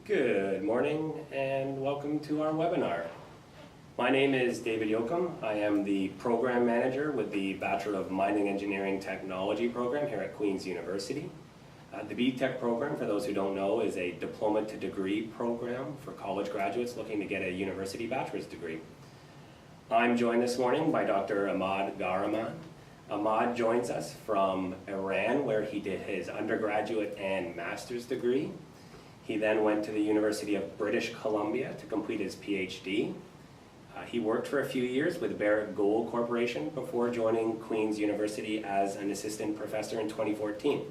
Good morning and welcome to our webinar. My name is David Yokom. I am the Program Manager with the Bachelor of Mining Engineering Technology program here at Queen's University. The BTech program, for those who don't know, is a diploma to degree program for college graduates looking to get a university bachelor's degree. I'm joined this morning by Dr. Ahmad Ghahreman. Ahmad joins us from Iran, where he did his undergraduate and master's degree. He then went to the University of British Columbia to complete his PhD. He worked for a few years with Barrick Gold Corporation before joining Queen's University as an assistant professor in 2014.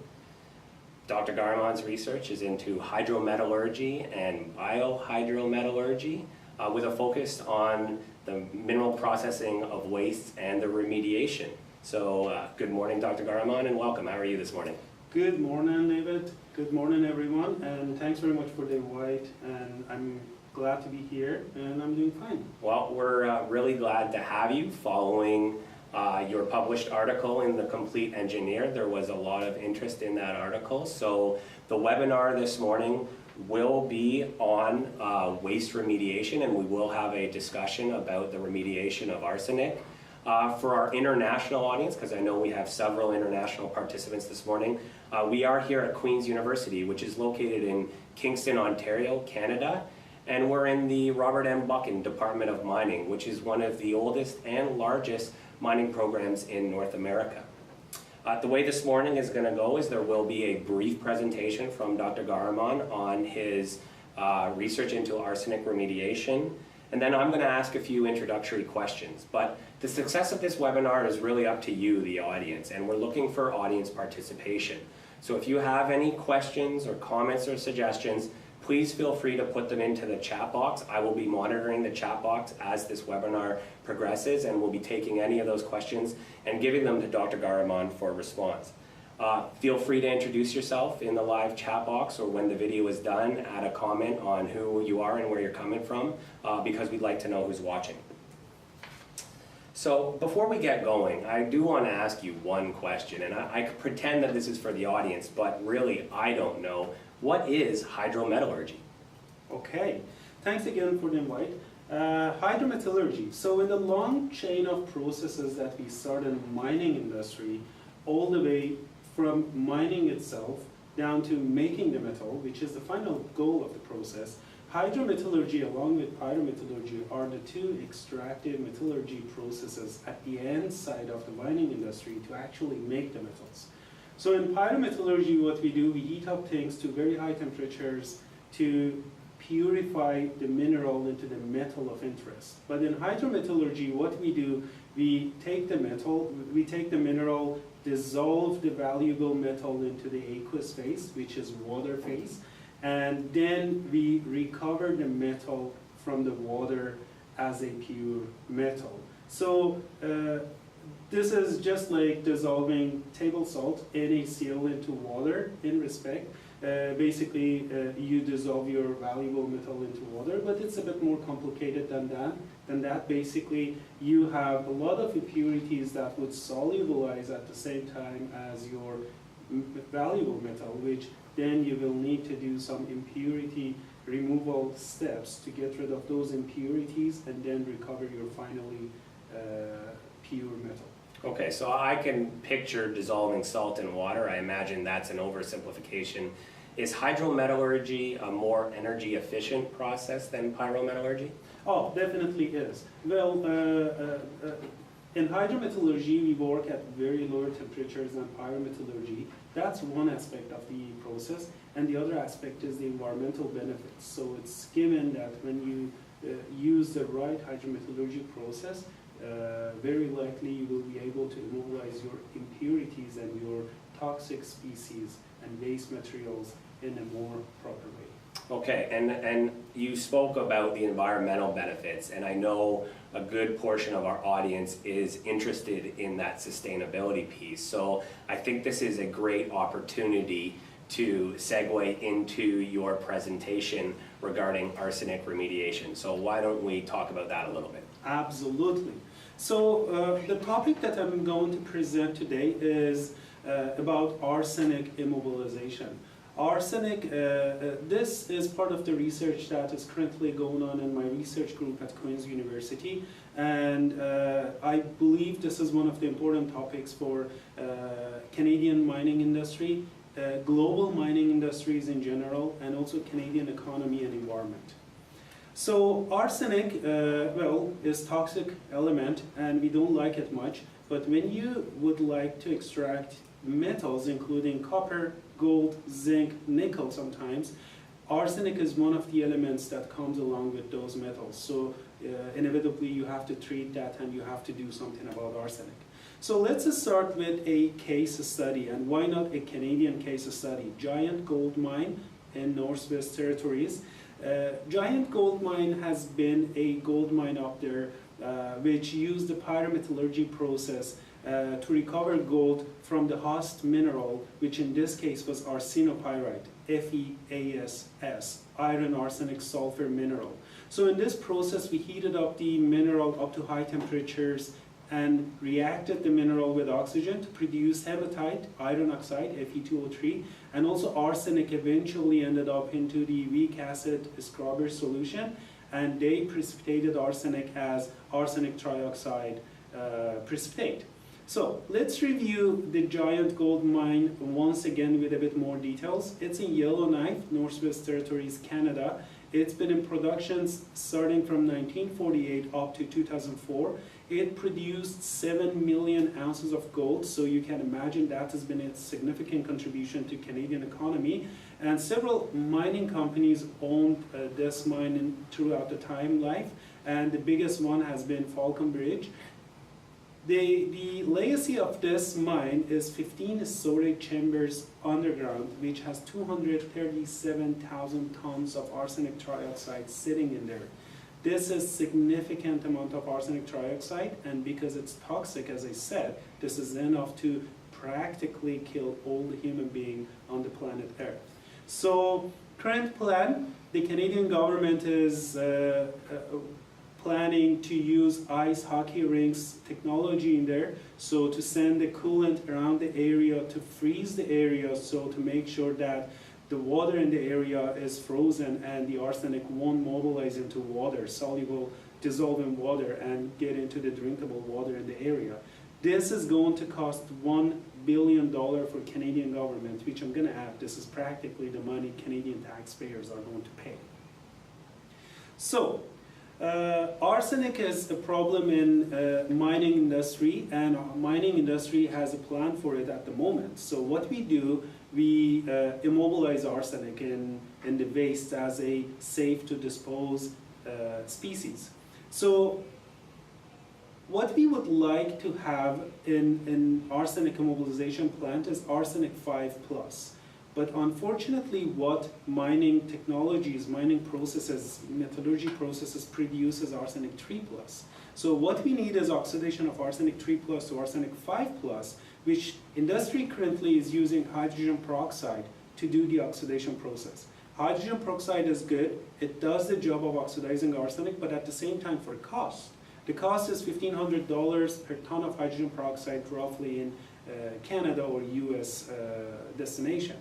Dr. Ghahreman's research is into hydrometallurgy and biohydrometallurgy with a focus on the mineral processing of waste and the remediation. So good morning, Dr. Ghahreman, and welcome. How are you this morning? Good morning, David. Good morning, everyone, and thanks very much for the invite. And I'm glad to be here, and I'm doing fine. Well, we're really glad to have you following your published article in The Complete Engineer. There was a lot of interest in that article. So the webinar this morning will be on waste remediation, and we will have a discussion about the remediation of arsenic. For our international audience, because I know we have several international participants this morning, we are here at Queen's University, which is located in Kingston, Ontario, Canada, and we're in the Robert M. Buchan Department of Mining, which is one of the oldest and largest mining programs in North America. The way this morning is going to go is there will be a brief presentation from Dr. Ghahreman on his research into arsenic remediation, and then I'm going to ask a few introductory questions. But the success of this webinar is really up to you, the audience, and we're looking for audience participation. So if you have any questions or comments or suggestions, please feel free to put them into the chat box. I will be monitoring the chat box as this webinar progresses, and we'll be taking any of those questions and giving them to Dr. Ghahreman for response. Feel free to introduce yourself in the live chat box, or when the video is done, add a comment on who you are and where you're coming from, because we'd like to know who's watching. So before we get going, I do want to ask you one question, and I could pretend that this is for the audience, but really I don't know. What is hydrometallurgy? Okay, thanks again for the invite. Hydrometallurgy. So in the long chain of processes that we start in the mining industry, all the way from mining itself down to making the metal, which is the final goal of the process, hydrometallurgy along with pyrometallurgy are the two extractive metallurgy processes at the end side of the mining industry to actually make the metals. So in pyrometallurgy, what we do, we heat up things to very high temperatures to purify the mineral into the metal of interest. But in hydrometallurgy, what we do, we take the mineral, dissolve the valuable metal into the aqueous phase, which is water phase, and then we recover the metal from the water as a pure metal. So this is just like dissolving table salt, NaCl, into water in respect. Basically, you dissolve your valuable metal into water, but it's a bit more complicated than that. Basically, you have a lot of impurities that would solubilize at the same time as your valuable metal, which then you will need to do some impurity removal steps to get rid of those impurities and then recover your finally pure metal. Okay, so I can picture dissolving salt in water. I imagine that's an oversimplification. Is hydrometallurgy a more energy efficient process than pyrometallurgy? Oh, definitely is. Well, in hydrometallurgy, we work at very lower temperatures than pyrometallurgy. That's one aspect of the process, and the other aspect is the environmental benefits. So it's given that when you use the right hydrometallurgy process, very likely you will be able to immobilize your impurities and your toxic species and waste materials in a more proper way. Okay, and you spoke about the environmental benefits, and I know a good portion of our audience is interested in that sustainability piece. So I think this is a great opportunity to segue into your presentation regarding arsenic remediation. So why don't we talk about that a little bit? Absolutely. So the topic that I'm going to present today is about arsenic immobilization. Arsenic, this is part of the research that is currently going on in my research group at Queen's University, and I believe this is one of the important topics for Canadian mining industry, global mining industries in general, and also Canadian economy and environment. So arsenic, well, is toxic element and we don't like it much, but when you would like to extract metals including copper, gold, zinc, nickel sometimes, arsenic is one of the elements that comes along with those metals. So inevitably you have to treat that and you have to do something about arsenic. So let's start with a case study, and why not a Canadian case study? Giant gold mine in Northwest Territories. Giant gold mine has been a gold mine up there which used the pyrometallurgy process to recover gold from the host mineral, which in this case was arsenopyrite, FeASS, iron arsenic sulfur mineral. So in this process we heated up the mineral up to high temperatures and reacted the mineral with oxygen to produce hematite, iron oxide, Fe2O3, and also arsenic eventually ended up into the weak acid scrubber solution, and they precipitated arsenic as arsenic trioxide precipitate. So let's review the giant gold mine once again with a bit more details. It's in Yellowknife, Northwest Territories, Canada. It's been in production starting from 1948 up to 2004. It produced 7 million ounces of gold, so you can imagine that has been a significant contribution to Canadian economy. And several mining companies owned this mine throughout the time life, and the biggest one has been Falconbridge. The legacy of this mine is 15 storage chambers underground, which has 237,000 tons of arsenic trioxide sitting in there. This is significant amount of arsenic trioxide, and because it's toxic, as I said, this is enough to practically kill all the human beings on the planet Earth. So, current plan, the Canadian government is planning to use ice hockey rinks technology in there, so to send the coolant around the area to freeze the area, so to make sure that the water in the area is frozen and the arsenic won't mobilize into water, soluble, dissolving water, and get into the drinkable water in the area. This is going to cost $1 billion for Canadian government, which I'm going to add, this is practically the money Canadian taxpayers are going to pay. So, arsenic is a problem in mining industry, and mining industry has a plan for it at the moment. So what we do, we immobilize arsenic in the waste as a safe to dispose species. So what we would like to have in arsenic immobilization plant is arsenic 5+. But unfortunately, what mining technologies, mining processes, metallurgy processes produces arsenic 3+. So what we need is oxidation of arsenic 3+ to arsenic 5+, which industry currently is using hydrogen peroxide to do the oxidation process. Hydrogen peroxide is good, it does the job of oxidizing arsenic, but at the same time for cost. The cost is $1,500 per ton of hydrogen peroxide roughly in Canada or US destination.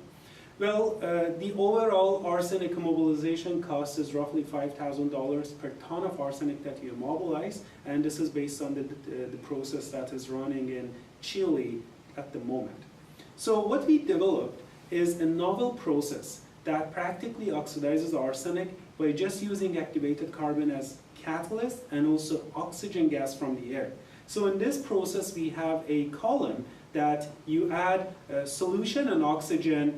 Well, the overall arsenic immobilization cost is roughly $5,000 per ton of arsenic that you immobilize, and this is based on the process that is running in Chile at the moment. So what we developed is a novel process that practically oxidizes arsenic by just using activated carbon as catalyst and also oxygen gas from the air. So in this process we have a column that you add solution and oxygen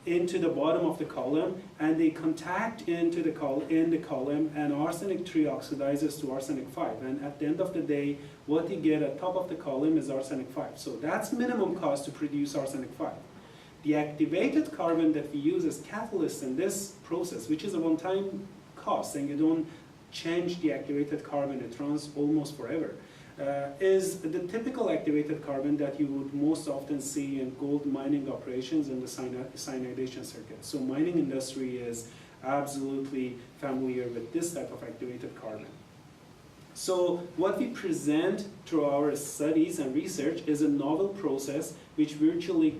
into the bottom of the column, and they contact into the column, and arsenic 3 oxidizes to arsenic 5. And at the end of the day, what you get at top of the column is arsenic 5. So that's minimum cost to produce arsenic 5. The activated carbon that we use as catalyst in this process, which is a one-time cost, and you don't change the activated carbon, it runs almost forever, is the typical activated carbon that you would most often see in gold mining operations in the cyanidation circuit. So mining industry is absolutely familiar with this type of activated carbon. So what we present through our studies and research is a novel process which virtually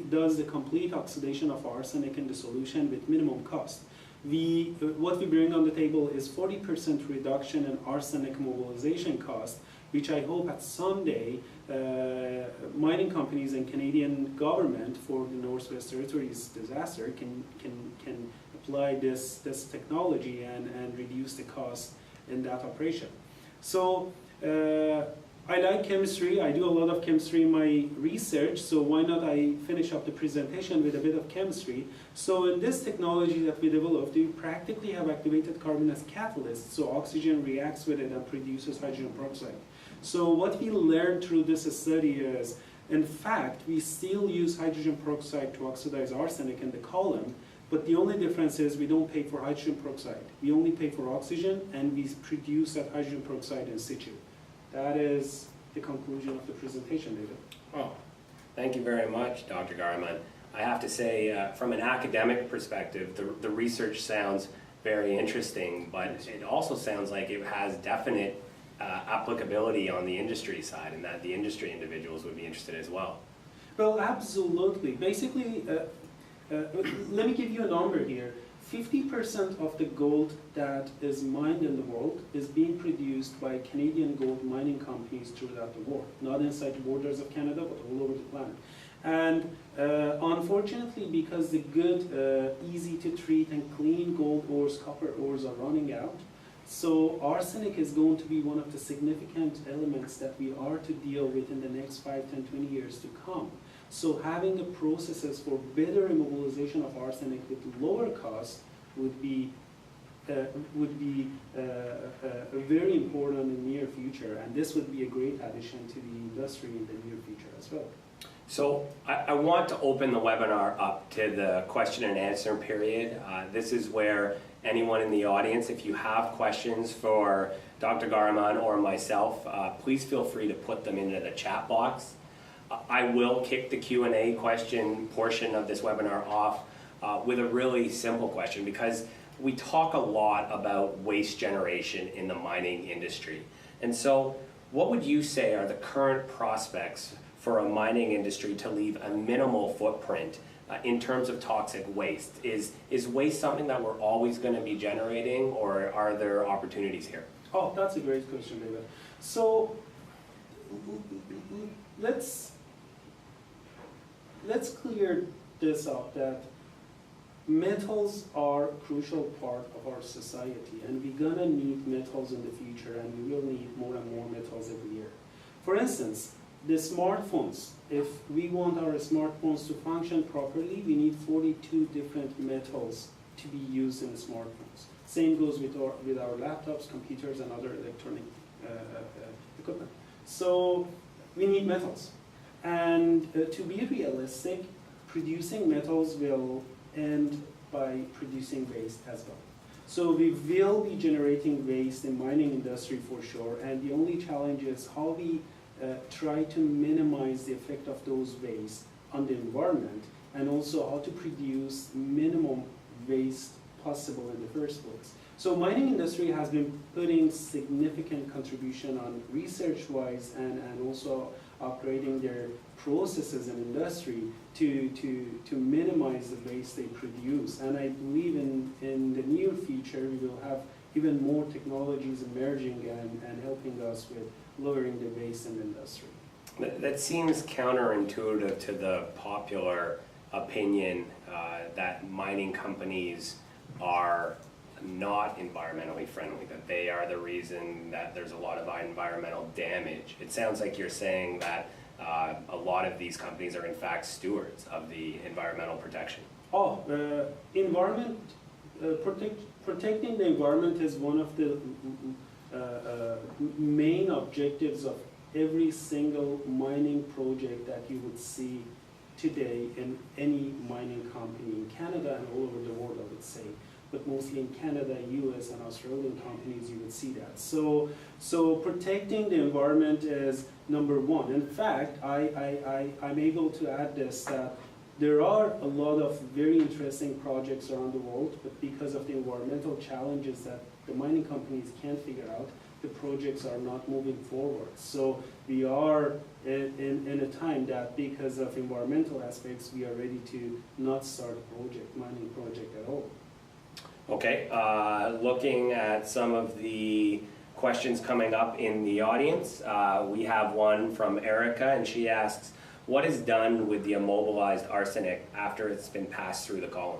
does the complete oxidation of arsenic in the solution with minimum cost. What we bring on the table is 40% reduction in arsenic mobilization cost, which I hope at someday mining companies and Canadian government for the Northwest Territories disaster can apply this technology and reduce the cost in that operation. So I like chemistry. I do a lot of chemistry in my research, so why not I finish up the presentation with a bit of chemistry. So in this technology that we developed, we practically have activated carbon as catalyst, so oxygen reacts with it and produces hydrogen peroxide. So what we learned through this study is, in fact, we still use hydrogen peroxide to oxidize arsenic in the column, but the only difference is we don't pay for hydrogen peroxide. We only pay for oxygen, and we produce that hydrogen peroxide in situ. That is the conclusion of the presentation, David. Oh, thank you very much, Dr. Ghahreman. I have to say, from an academic perspective, the research sounds very interesting, but it also sounds like it has definite applicability on the industry side, and that the industry individuals would be interested as well. Well, absolutely. Basically, let me give you a number here. 50% of the gold that is mined in the world is being produced by Canadian gold mining companies throughout the world. Not inside the borders of Canada, but all over the planet. And unfortunately, because the good, easy to treat and clean gold ores, copper ores are running out, so arsenic is going to be one of the significant elements that we are to deal with in the next 5, 10, 20 years to come. So having the processes for better immobilization of arsenic with lower cost would be very important in the near future, and this would be a great addition to the industry in the near future as well. So I want to open the webinar up to the question and answer period. This is where anyone in the audience, if you have questions for Dr. Ghahreman or myself, please feel free to put them into the chat box. I will kick the Q&A question portion of this webinar off with a really simple question, because we talk a lot about waste generation in the mining industry. And so what would you say are the current prospects for a mining industry to leave a minimal footprint in terms of toxic waste? Is waste something that we're always going to be generating, or are there opportunities here? Oh, that's a great question, David. So let's clear this up, that metals are a crucial part of our society, and we're gonna need metals in the future, and we will need more and more metals every year. For instance, the smartphones, if we want our smartphones to function properly, we need 42 different metals to be used in the smartphones. Same goes with our laptops, computers, and other electronic equipment. So we need metals. And to be realistic, producing metals will end by producing waste as well. So we will be generating waste in mining industry for sure, and the only challenge is how we try to minimize the effect of those waste on the environment, and also how to produce minimum waste possible in the first place. So mining industry has been putting significant contribution on research-wise and also upgrading their processes in industry to minimize the waste they produce. And I believe in the near future we will have even more technologies emerging and helping us with lowering the waste in the industry. That seems counterintuitive to the popular opinion that mining companies are not environmentally friendly, that they are the reason that there's a lot of environmental damage. It sounds like you're saying that a lot of these companies are in fact stewards of the environmental protection. Protecting the environment is one of the main objectives of every single mining project that you would see today in any mining company in Canada and all over the world, I would say. But mostly in Canada, US, and Australian companies, you would see that. So protecting the environment is number one. In fact, I'm able to add this, that there are a lot of very interesting projects around the world, but because of the environmental challenges that the mining companies can't figure out, the projects are not moving forward. So we are in a time that because of environmental aspects, we are ready to not start a mining project at all. Okay, looking at some of the questions coming up in the audience, we have one from Erica, and she asks, what is done with the immobilized arsenic after it's been passed through the column?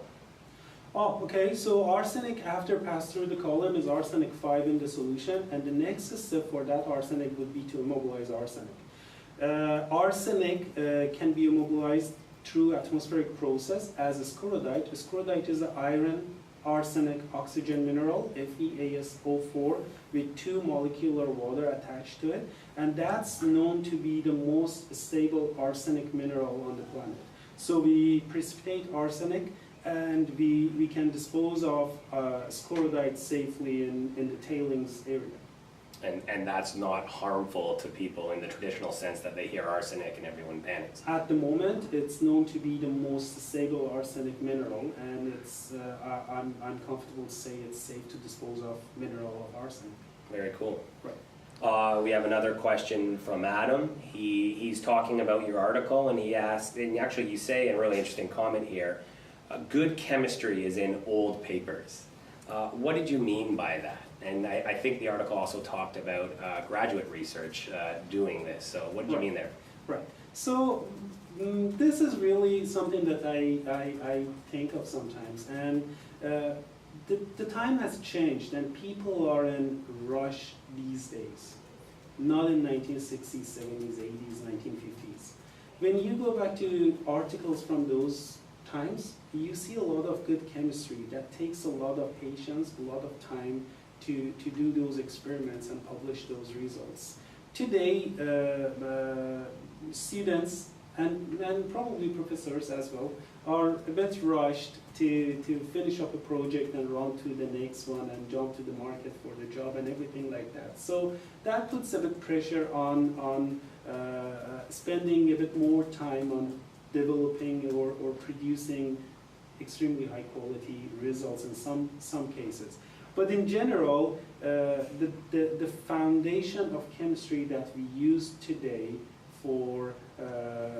Oh, okay, so arsenic after pass through the column is arsenic 5 in the solution, and the next step for that arsenic would be to immobilize arsenic. Arsenic can be immobilized through atmospheric process as a scorodite. A scorodite is an iron arsenic oxygen mineral, FeAsO4, with 2 molecular water attached to it, and that's known to be the most stable arsenic mineral on the planet. So we precipitate arsenic, and we can dispose of scorodite safely in the tailings area. And that's not harmful to people in the traditional sense that they hear arsenic and everyone panics. At the moment, it's known to be the most stable arsenic mineral, and it's I'm comfortable to say it's safe to dispose of mineral of arsenic. Very cool. Right. We have another question from Adam. He's talking about your article, and he asked, and actually you say a really interesting comment here, good chemistry is in old papers. What did you mean by that? And I think the article also talked about graduate research doing this. So what did you mean there? Right. So this is really something that I think of sometimes. And the time has changed, and people are in rush these days. Not in 1960s, 70s, 80s, 1950s. When you go back to articles from those times, you see a lot of good chemistry that takes a lot of patience, a lot of time to do those experiments and publish those results. Today, students and probably professors as well are a bit rushed to finish up a project and run to the next one and jump to the market for the job and everything like that. So that puts a bit pressure on spending a bit more time on developing or producing extremely high quality results in some cases. But in general, the foundation of chemistry that we use today for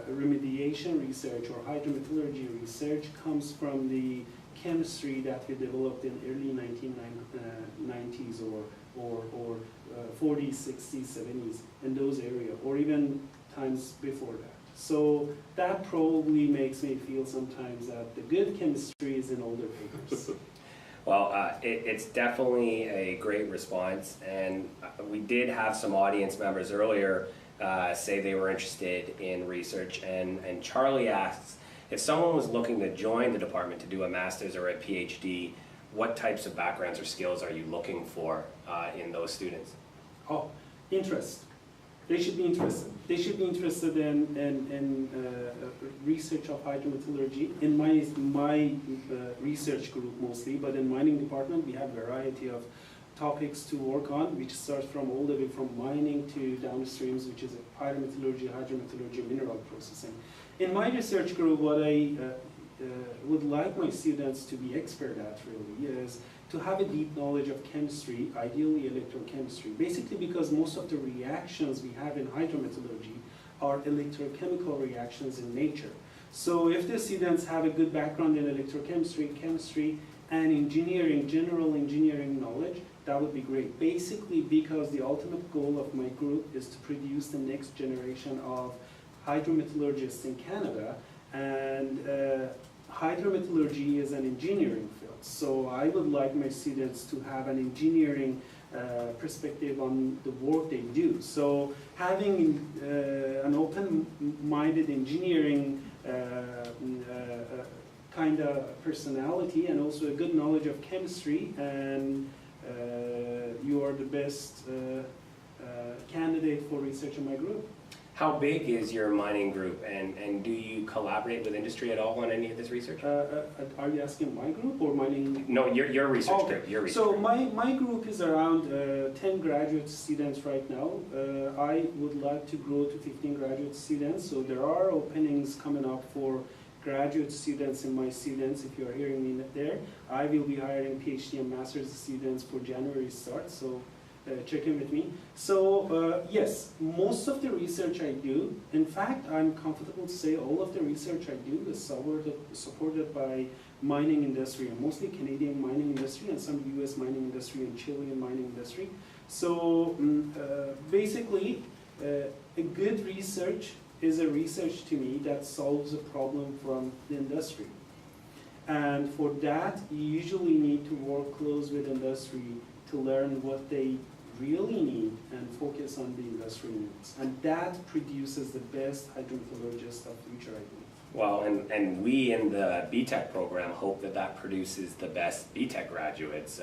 remediation research or hydrometallurgy research comes from the chemistry that we developed in early 1990s or 40s, 60s, 70s, in those areas, or even times before that. So that probably makes me feel sometimes that the good chemistry is in older papers. Well, it's definitely a great response, and we did have some audience members earlier say they were interested in research, and Charlie asks, if someone was looking to join the department to do a master's or a PhD, what types of backgrounds or skills are you looking for in those students? Oh, interest. They should be interested. They should be interested in research of hydrometallurgy. In my research group mostly, but in mining department we have a variety of topics to work on, which starts from all the way from mining to downstreams, which is hydrometallurgy, mineral processing. In my research group, what I would like my students to be expert at really is to have a deep knowledge of chemistry, ideally electrochemistry, basically because most of the reactions we have in hydrometallurgy are electrochemical reactions in nature. So if the students have a good background in electrochemistry, chemistry, and engineering, general engineering knowledge, that would be great. Basically because the ultimate goal of my group is to produce the next generation of hydrometallurgists in Canada, and hydrometallurgy is an engineering field. So I would like my students to have an engineering perspective on the work they do. So having an open-minded engineering kind of personality and also a good knowledge of chemistry, and you are the best candidate for research in my group. How big is your mining group, and do you collaborate with industry at all on any of this research? Are you asking my group or mining? No, your research group. Your research so group. my group is around 10 graduate students right now. I would like to grow to 15 graduate students, so there are openings coming up for graduate students and my students. If you are hearing me there, I will be hiring PhD and master's students for January start. So check in with me. So yes, most of the research I do, in fact, I'm comfortable to say all of the research I do is supported by mining industry, and mostly Canadian mining industry and some US mining industry and Chilean mining industry. So basically, a good research is a research to me that solves a problem from the industry. And for that, you usually need to work close with industry to learn what they really need and focus on the industry needs. And that produces the best hydrometallurgists of future, I believe. Well, and we in the BTech program hope that that produces the best BTech graduates.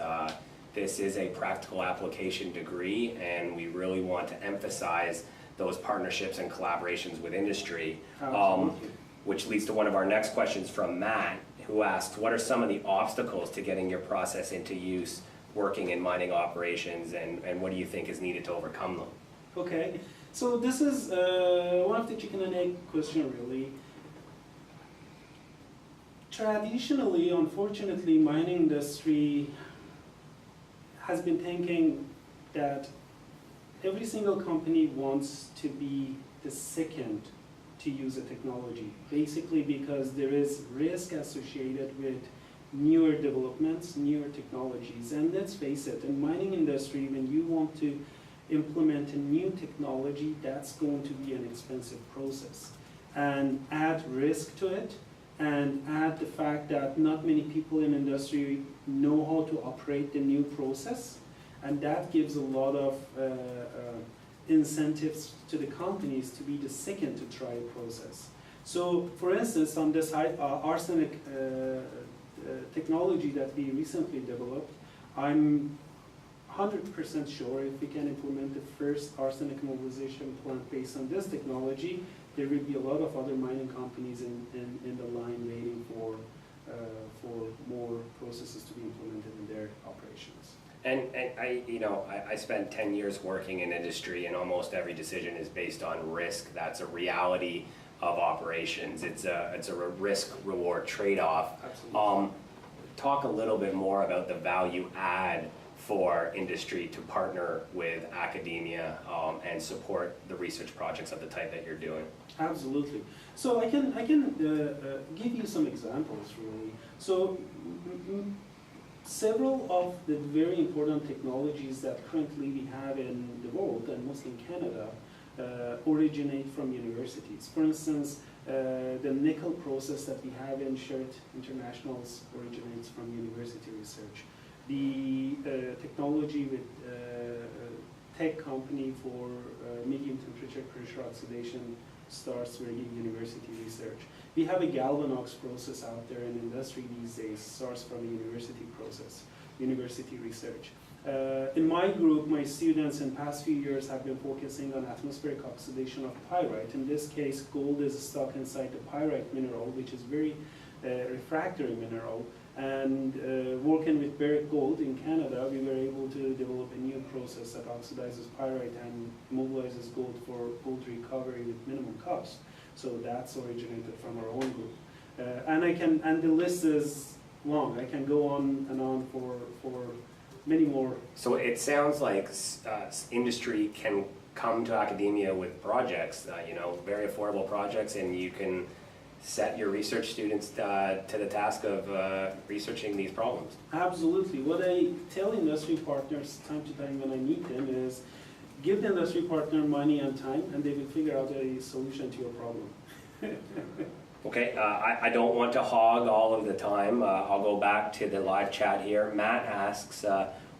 This is a practical application degree, and we really want to emphasize those partnerships and collaborations with industry, which leads to one of our next questions from Matt, who asks, what are some of the obstacles to getting your process into use working in mining operations, and what do you think is needed to overcome them? Okay, so this is one of the chicken and egg question, really. Traditionally, unfortunately, mining industry has been thinking that every single company wants to be the second to use a technology, basically because there is risk associated with newer developments, newer technologies. And let's face it, in mining industry, when you want to implement a new technology, that's going to be an expensive process. And add risk to it, and add the fact that not many people in industry know how to operate the new process, and that gives a lot of incentives to the companies to be the second to try a process. So, for instance, on this arsenic technology that we recently developed, I'm 100% sure if we can implement the first arsenic mobilization plant based on this technology, there will be a lot of other mining companies in the line waiting for more processes to be implemented in their operations. And I spent 10 years working in industry, and almost every decision is based on risk. That's a reality of operations. It's a risk-reward trade-off. Absolutely. Talk a little bit more about the value add for industry to partner with academia and support the research projects of the type that you're doing. Absolutely. So I can give you some examples, really. So several of the very important technologies that currently we have in the world, and mostly in Canada, originate from universities. For instance, the nickel process that we have in Shirt Internationals originates from university research. The technology with tech company for medium temperature pressure oxidation starts with university research. We have a Galvanox process out there in industry these days, starts from a university process, university research. In my group, my students in past few years have been focusing on atmospheric oxidation of pyrite. In this case, gold is stuck inside the pyrite mineral, which is very refractory mineral. And working with Barrick Gold in Canada, we were able to develop a new process that oxidizes pyrite and mobilizes gold for gold recovery with minimum cost. So that's originated from our own group. And the list is long. I can go on and on for many more. So it sounds like industry can come to academia with projects, very affordable projects, and you can set your research students to the task of researching these problems. Absolutely. What I tell industry partners time to time when I meet them is, give the industry partner money and time, and they will figure out a solution to your problem. Okay, I don't want to hog all of the time. I'll go back to the live chat here. Matt asks,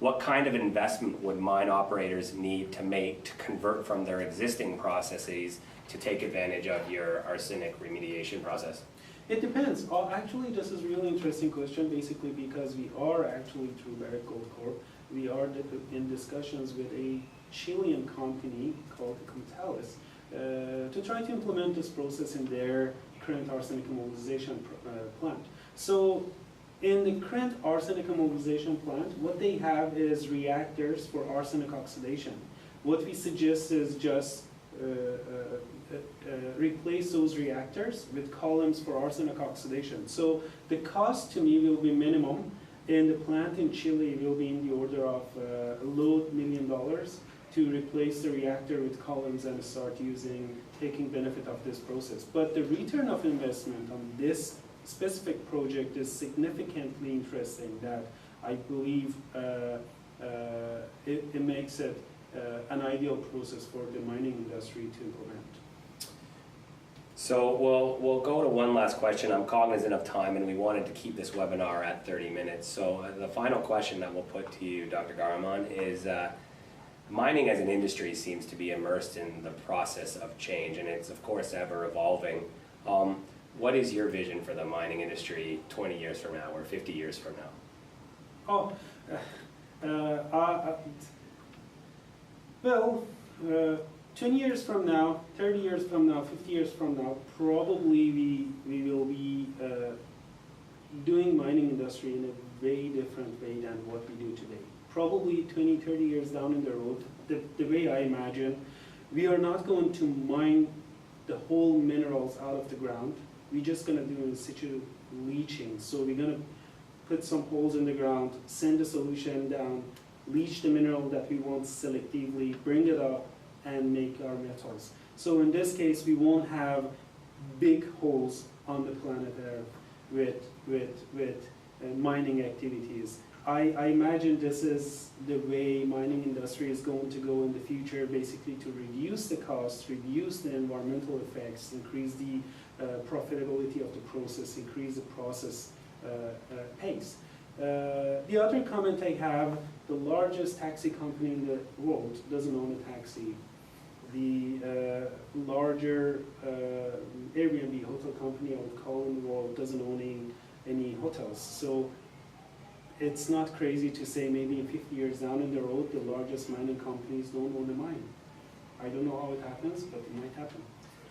what kind of investment would mine operators need to make to convert from their existing processes to take advantage of your arsenic remediation process? It depends. Actually, this is a really interesting question, basically because we are actually through Barrick Gold Corp, we are in discussions with a Chilean company called Comtalis to try to implement this process in their current arsenic mobilization plant. So in the current arsenic mobilization plant, what they have is reactors for arsenic oxidation. What we suggest is just replace those reactors with columns for arsenic oxidation. So the cost to me will be minimum, And the plant in Chile will be in the order of low $1 million to replace the reactor with columns and start taking benefit of this process. But the return of investment on this specific project is significantly interesting, that I believe it makes it an ideal process for the mining industry to implement. So we'll go to one last question. I'm cognizant of time, and we wanted to keep this webinar at 30 minutes. So the final question that we'll put to you, Dr. Ghahreman, is mining as an industry seems to be immersed in the process of change, and it's of course ever evolving. What is your vision for the mining industry 20 years from now or 50 years from now? Well, 10 years from now, 30 years from now, 50 years from now, probably we will be doing mining industry in a very different way than what we do today. Probably 20, 30 years down in the road, the way I imagine, we are not going to mine the whole minerals out of the ground. We're just going to do in situ leaching. So we're going to put some holes in the ground, send the solution down, leach the mineral that we want selectively, bring it up, and make our metals. So in this case, we won't have big holes on the planet Earth with mining activities. I imagine this is the way mining industry is going to go in the future, basically to reduce the costs, reduce the environmental effects, increase the profitability of the process, increase the process pace. The other comment I have, the largest taxi company in the world doesn't own a taxi. The larger Airbnb hotel company I would call in the world doesn't own any hotels. So it's not crazy to say maybe in 50 years down in the road, the largest mining companies don't own a mine. I don't know how it happens, but it might happen.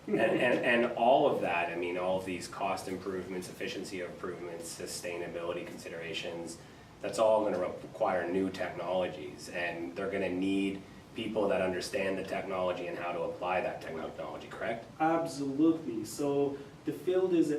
And all of that, I mean, all of these cost improvements, efficiency improvements, sustainability considerations, that's all going to require new technologies, and they're going to need people that understand the technology and how to apply that technology, correct? Absolutely. So the field is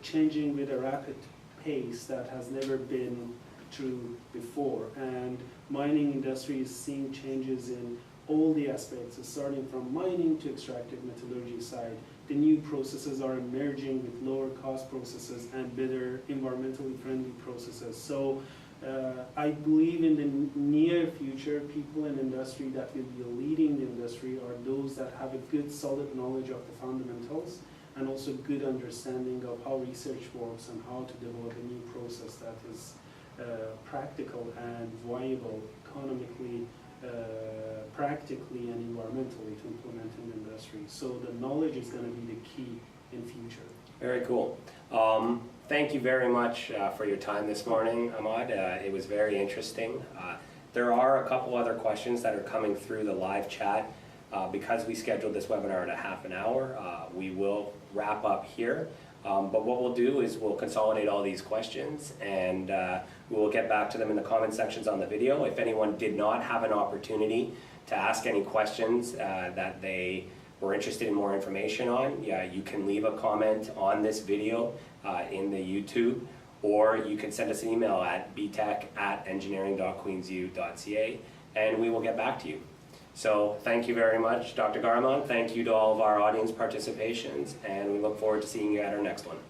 changing with a rapid pace that has never been true before, and mining industry is seeing changes in all the aspects, starting from mining to extractive metallurgy side. The new processes are emerging with lower cost processes and better environmentally friendly processes. So I believe in the near future, people in industry that will be leading the industry are those that have a good solid knowledge of the fundamentals and also good understanding of how research works and how to develop a new process that is practical and viable economically, practically and environmentally to implement in the industry. So the knowledge is going to be the key in future. Very cool. Thank you very much for your time this morning, Ahmad. It was very interesting. There are a couple other questions that are coming through the live chat. Because we scheduled this webinar at a half an hour, we will wrap up here. But what we'll do is we'll consolidate all these questions, and we will get back to them in the comment sections on the video. If anyone did not have an opportunity to ask any questions that they were interested in more information on, you can leave a comment on this video in the YouTube, or you can send us an email at btech@engineering.queensu.ca, and we will get back to you. So thank you very much, Dr. Ghahreman. Thank you to all of our audience participations, and we look forward to seeing you at our next one.